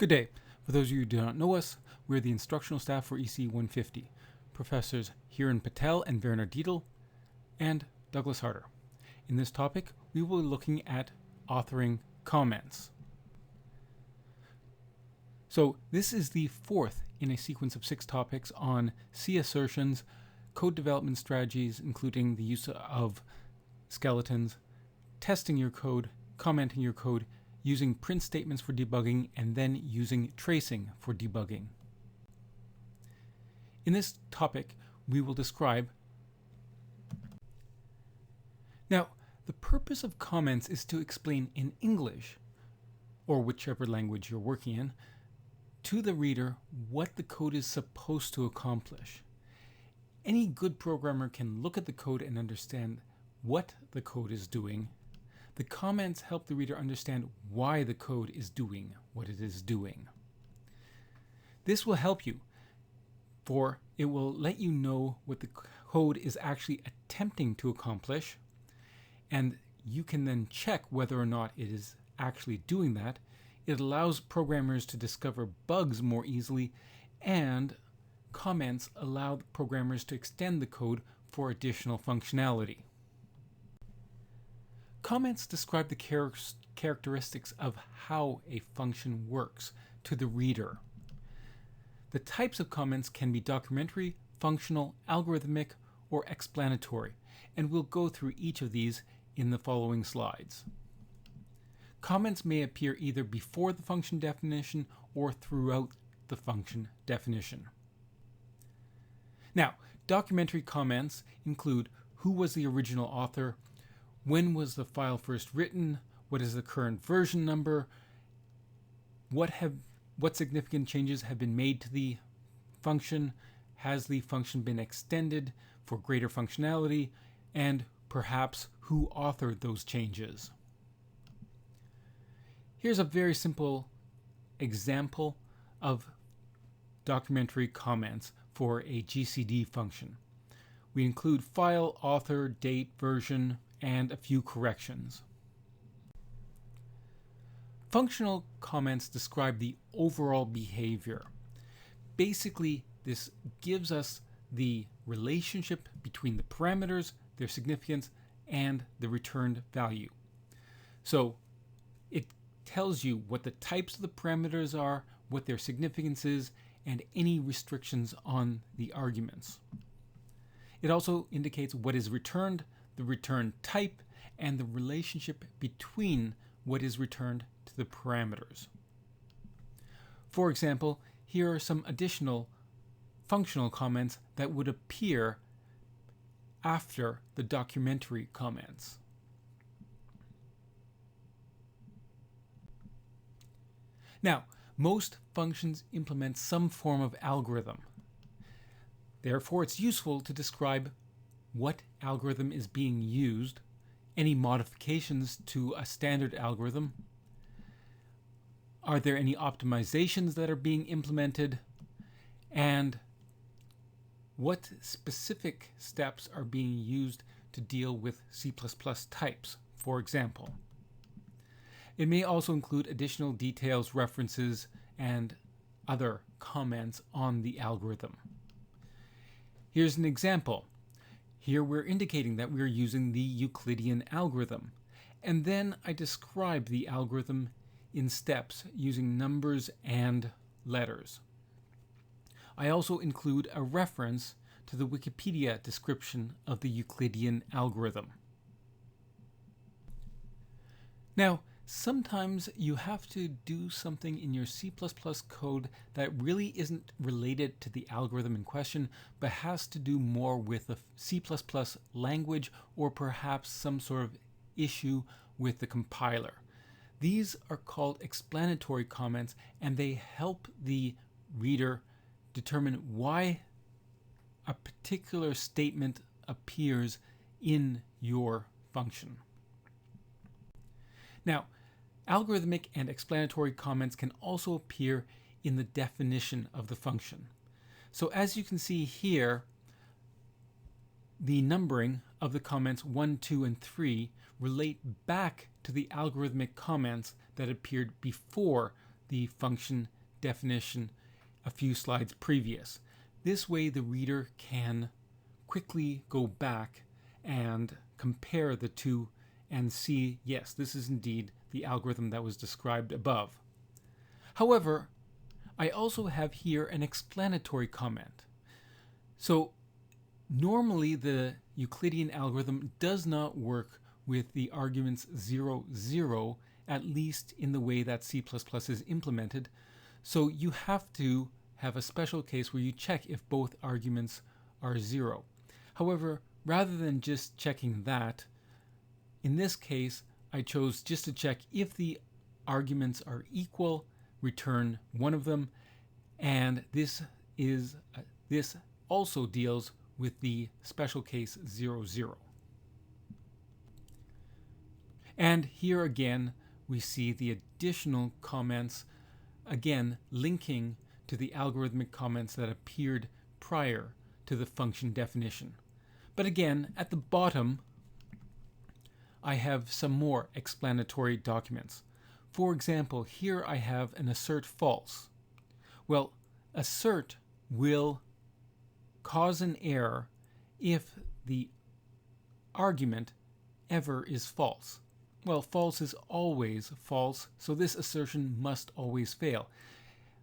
Good day. For those of you who do not know us, we're the instructional staff for EC 150. Professors Hiran Patel and Werner Dietl, and Douglas Harder. In this topic, we will be looking at authoring comments. So this is the fourth in a sequence of 6 topics on C assertions, code development strategies, including the use of skeletons, testing your code, commenting your code, using print statements for debugging, and then using tracing for debugging. In this topic, we will describe. Now, the purpose of comments is to explain in English, or whichever language you're working in, to the reader what the code is supposed to accomplish. Any good programmer can look at the code and understand what the code is doing. The comments help the reader understand why the code is doing what it is doing. This will help you, for it will let you know what the code is actually attempting to accomplish, and you can then check whether or not it is actually doing that. It allows programmers to discover bugs more easily, and comments allow programmers to extend the code for additional functionality. Comments describe the characteristics of how a function works to the reader. The types of comments can be documentary, functional, algorithmic, or explanatory, and we'll go through each of these in the following slides. Comments may appear either before the function definition or throughout the function definition. Now, documentary comments include who was the original author, when was the file first written, what is the current version number, what significant changes have been made to the function, has the function been extended for greater functionality, and perhaps who authored those changes. Here's a very simple example of documentary comments for a GCD function. We include file, author, date, version, and a few corrections. Functional comments describe the overall behavior. Basically, this gives us the relationship between the parameters, their significance, and the returned value. So it tells you what the types of the parameters are, what their significance is, and any restrictions on the arguments. It also indicates what is returned, the return type, and the relationship between what is returned to the parameters. For example, here are some additional functional comments that would appear after the documentary comments. Now, most functions implement some form of algorithm. Therefore, it's useful to describe what algorithm is being used, any modifications to a standard algorithm, are there any optimizations that are being implemented, and what specific steps are being used to deal with C++ types, for example. It may also include additional details, references, and other comments on the algorithm. Here's an example. Here we're indicating that we're using the Euclidean algorithm, and then I describe the algorithm in steps using numbers and letters. I also include a reference to the Wikipedia description of the Euclidean algorithm. Now, sometimes you have to do something in your C++ code that really isn't related to the algorithm in question, but has to do more with the C++ language, or perhaps some sort of issue with the compiler. These are called explanatory comments, and they help the reader determine why a particular statement appears in your function. Now, algorithmic and explanatory comments can also appear in the definition of the function. So as you can see here, the numbering of the comments 1, 2, and 3 relate back to the algorithmic comments that appeared before the function definition a few slides previous. This way the reader can quickly go back and compare the two and see, yes, this is indeed the algorithm that was described above. However, I also have here an explanatory comment. So normally the Euclidean algorithm does not work with the arguments 0, 0, at least in the way that C++ is implemented. So you have to have a special case where you check if both arguments are 0. However, rather than just checking that, in this case, I chose just to check if the arguments are equal, return one of them, and this also deals with the special case 0, 0. And here again, we see the additional comments, again linking to the algorithmic comments that appeared prior to the function definition. But again, at the bottom, I have some more explanatory documents. For example, here I have an assert false. Well, assert will cause an error if the argument ever is false. Well, false is always false, so this assertion must always fail.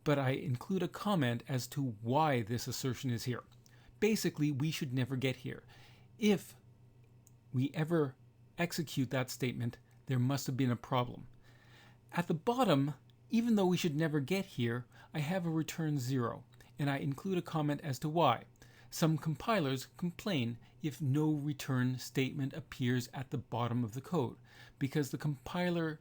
But I include a comment as to why this assertion is here. Basically, we should never get here. If we ever execute that statement, there must have been a problem. At the bottom, even though we should never get here, I have a return 0, and I include a comment as to why. Some compilers complain if no return statement appears at the bottom of the code, because the compiler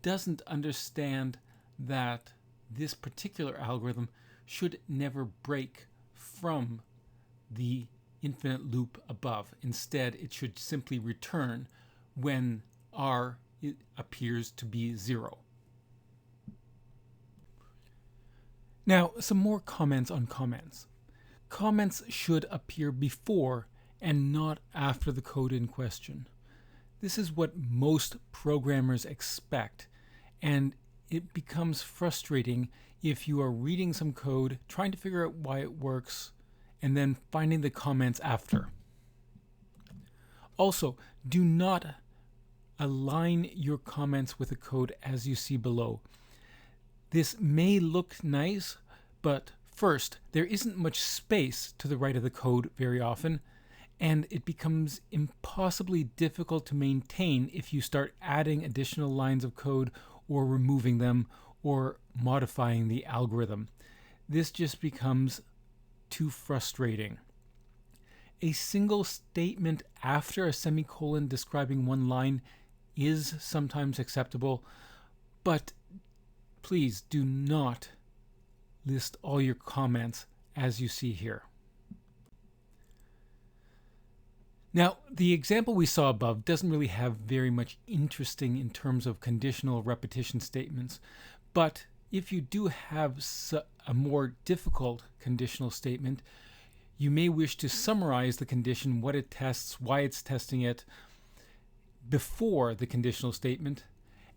doesn't understand that this particular algorithm should never break from the infinite loop above. Instead, it should simply return when R appears to be 0. Now, some more comments on comments. Comments should appear before and not after the code in question. This is what most programmers expect, and it becomes frustrating if you are reading some code, trying to figure out why it works, and then finding the comments after. Also, do not align your comments with the code as you see below. This may look nice, but first, there isn't much space to the right of the code very often, and it becomes impossibly difficult to maintain if you start adding additional lines of code or removing them or modifying the algorithm. This just becomes too frustrating. A single statement after a semicolon describing one line is sometimes acceptable, but please do not list all your comments as you see here. Now, the example we saw above doesn't really have very much interesting in terms of conditional repetition statements, but if you do have a more difficult conditional statement, you may wish to summarize the condition, what it tests, why it's testing it, before the conditional statement,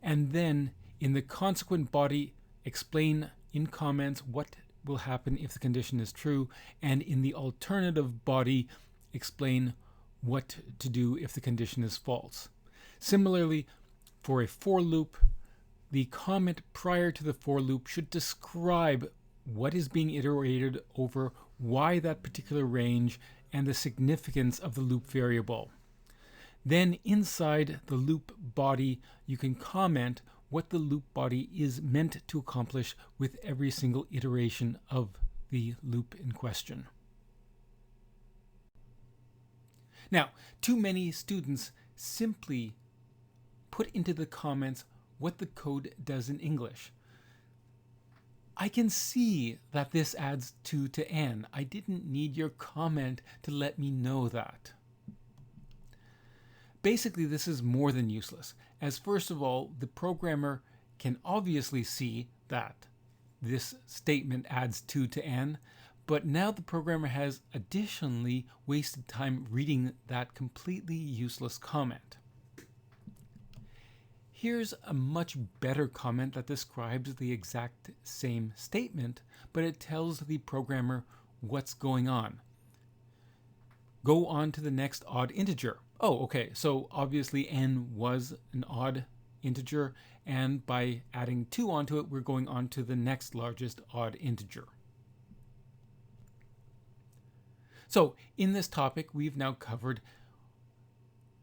and then in the consequent body explain in comments what will happen if the condition is true, and in the alternative body explain what to do if the condition is false. Similarly, for a for loop, the comment prior to the for loop should describe what is being iterated over, why that particular range, and the significance of the loop variable. Then inside the loop body, you can comment what the loop body is meant to accomplish with every single iteration of the loop in question. Now, too many students simply put into the comments what the code does in English. I can see that this adds 2 to n. I didn't need your comment to let me know that. Basically, this is more than useless, as first of all, the programmer can obviously see that this statement adds 2 to n, but now the programmer has additionally wasted time reading that completely useless comment. Here's a much better comment that describes the exact same statement, but it tells the programmer what's going on. Go on to the next odd integer. Oh, okay, so obviously n was an odd integer, and by adding 2 onto it, we're going on to the next largest odd integer. So in this topic, we've now covered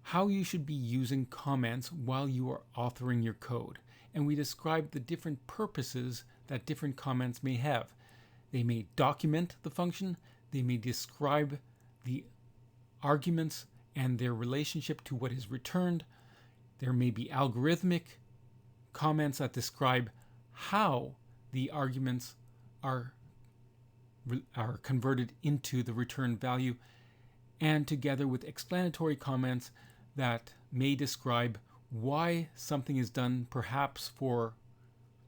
how you should be using comments while you are authoring your code. And we described the different purposes that different comments may have. They may document the function, they may describe the arguments and their relationship to what is returned. There may be algorithmic comments that describe how the arguments are converted into the return value, and together with explanatory comments that may describe why something is done, perhaps for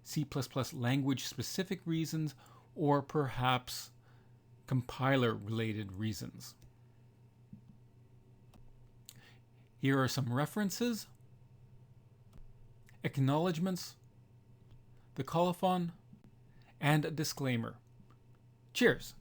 C++ language specific reasons or perhaps compiler related reasons. Here are some references: acknowledgements, the colophon, and a disclaimer. Cheers!